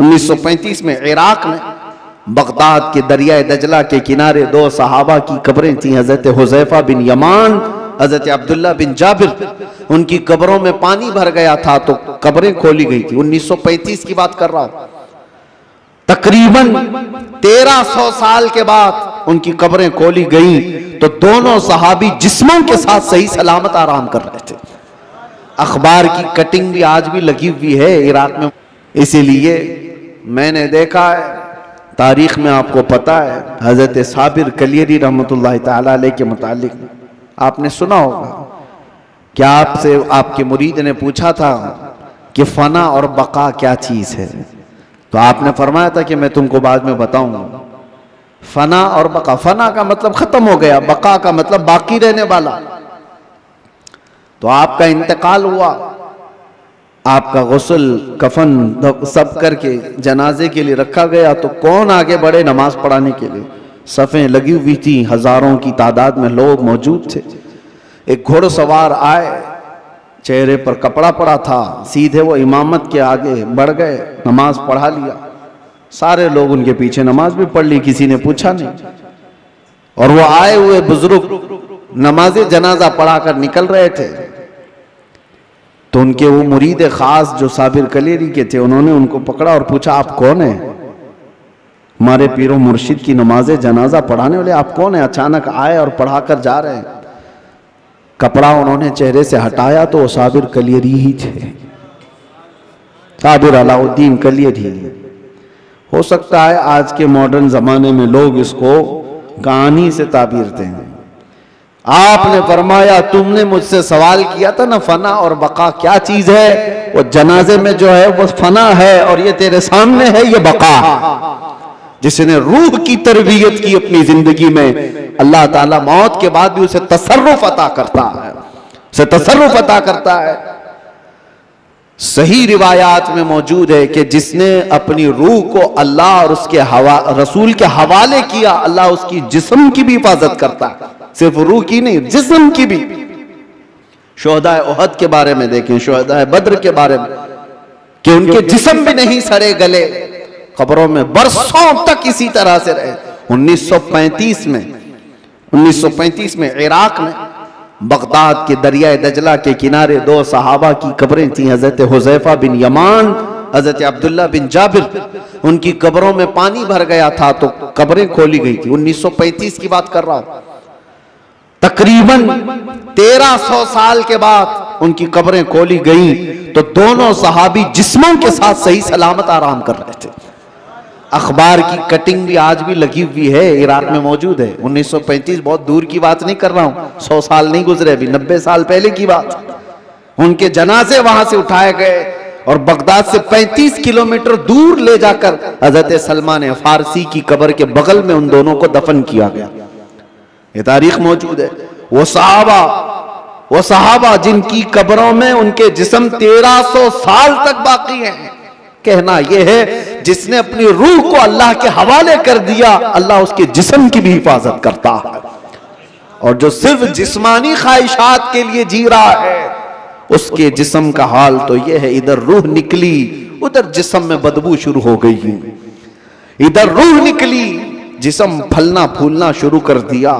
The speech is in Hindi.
1935 में इराक में बगदाद के दरियाए दजला के किनारे दो सहाबा की कब्रें थी, हजरत हुज़ैफा बिन यमान, हजरत अब्दुल्ला बिन जाबिर। उनकी कब्रों में पानी भर गया था तो कब्रें खोली गई थी। 1935 की बात कर रहा हूं। तकरीबन 1300 साल के बाद उनकी कब्रें खोली गई तो दोनों सहाबी जिस्मों के साथ सही सलामत आराम कर रहे थे। अखबार की कटिंग भी आज भी लगी हुई है इराक में। इसीलिए मैंने देखा है, तारीख में आपको पता है, हजरत साबिर कलियरी रहमतुल्लाह ताला अलैह के मुतालिक आपने सुना होगा कि आपसे आपके मुरीद ने पूछा था कि फना और बका क्या चीज है, तो आपने फरमाया था कि मैं तुमको बाद में बताऊंगा। फना और बका, फना का मतलब खत्म हो गया, बका का मतलब बाकी रहने वाला। तो आपका इंतकाल हुआ, आपका गुस्ल कफन सब करके जनाजे के लिए रखा गया, तो कौन आगे बढ़े नमाज पढ़ाने के लिए? सफ़ें लगी हुई थी, हजारों की तादाद में लोग मौजूद थे। एक घुड़सवार आए, चेहरे पर कपड़ा पड़ा था, सीधे वो इमामत के आगे बढ़ गए, नमाज पढ़ा लिया। सारे लोग उनके पीछे नमाज भी पढ़ ली, किसी ने पूछा नहीं। और वो आए हुए बुजुर्ग नमाज जनाजा पढ़ाकर निकल रहे थे तो उनके वो मुरीद खास जो साबिर कलेरी के थे, उन्होंने उनको पकड़ा और पूछा, आप कौन है? हमारे पीरो मुर्शिद की नमाज जनाजा पढ़ाने वाले आप कौन है? अचानक आए और पढ़ाकर जा रहे हैं। कपड़ा उन्होंने चेहरे से हटाया तो वो साबिर कलियरी ही थे, साबिर अलाउद्दीन कलियरी। हो सकता है आज के मॉडर्न जमाने में लोग इसको कहानी से ताबीर दें। आपने फरमाया, तुमने मुझसे सवाल किया था ना फना और बका क्या चीज है, वो जनाजे में जो है वो फना है और ये तेरे सामने है ये बका। जिसने रूह की तरबियत की अपनी जिंदगी में, अल्लाह ताला मौत के बाद भी उसे तसर्रुफ अता करता है, उसे तसर्रुफ अता करता है। सही रिवायात में मौजूद है कि जिसने अपनी रूह को अल्लाह और उसके रसूल के हवाले किया, अल्लाह उसकी जिस्म की भी हिफाजत करता है, सिर्फ रूह की नहीं, जिस्म की भी। शुहदाए उहद के बारे में देखें, शुहदाए बद्र के बारे में, कि उनके जिस्म भी नहीं सड़े गले, कब्रों में बरसों तक इसी तरह से रहे। 1935 में इराक में बगदाद के दरियाए दजला के किनारे दो सहाबा की कब्रें थी, हजरत हुज़ैफा बिन यमान, हजरत अब्दुल्ला बिन जाबिर। उनकी कब्रों में पानी भर गया था तो कब्रें खोली गई थी। 1935 की बात कर रहा हूं। तकरीबन 1300 साल के बाद उनकी कब्रें खोली गई तो दोनों सहाबी जिस्मों के साथ सही सलामत आराम कर रहे थे। अखबार की कटिंग भी आज भी लगी हुई है, इराक में मौजूद है। 1935 बहुत दूर की बात नहीं कर रहा हूं, 100 साल नहीं गुजरे, अभी 90 साल पहले की बात। उनके जनाजे वहां से उठाए गए और बगदाद से 35 किलोमीटर दूर ले जाकर हजरत सलमान फारसी की कब्र के बगल में उन दोनों को दफन किया गया। ये तारीख मौजूद है। वो सहाबा जिनकी कब्रों में उनके जिस्म 1300 साल तक बाकी हैं। कहना यह है, जिसने अपनी रूह को अल्लाह के हवाले कर दिया, अल्लाह उसके जिस्म की भी हिफाजत करता है। और जो सिर्फ जिस्मानी ख्वाहिशात के लिए जी रहा है, उसके जिस्म का हाल तो यह है, इधर रूह निकली उधर जिस्म में बदबू शुरू हो गई, इधर रूह निकली जिस्म फलना फूलना शुरू कर दिया।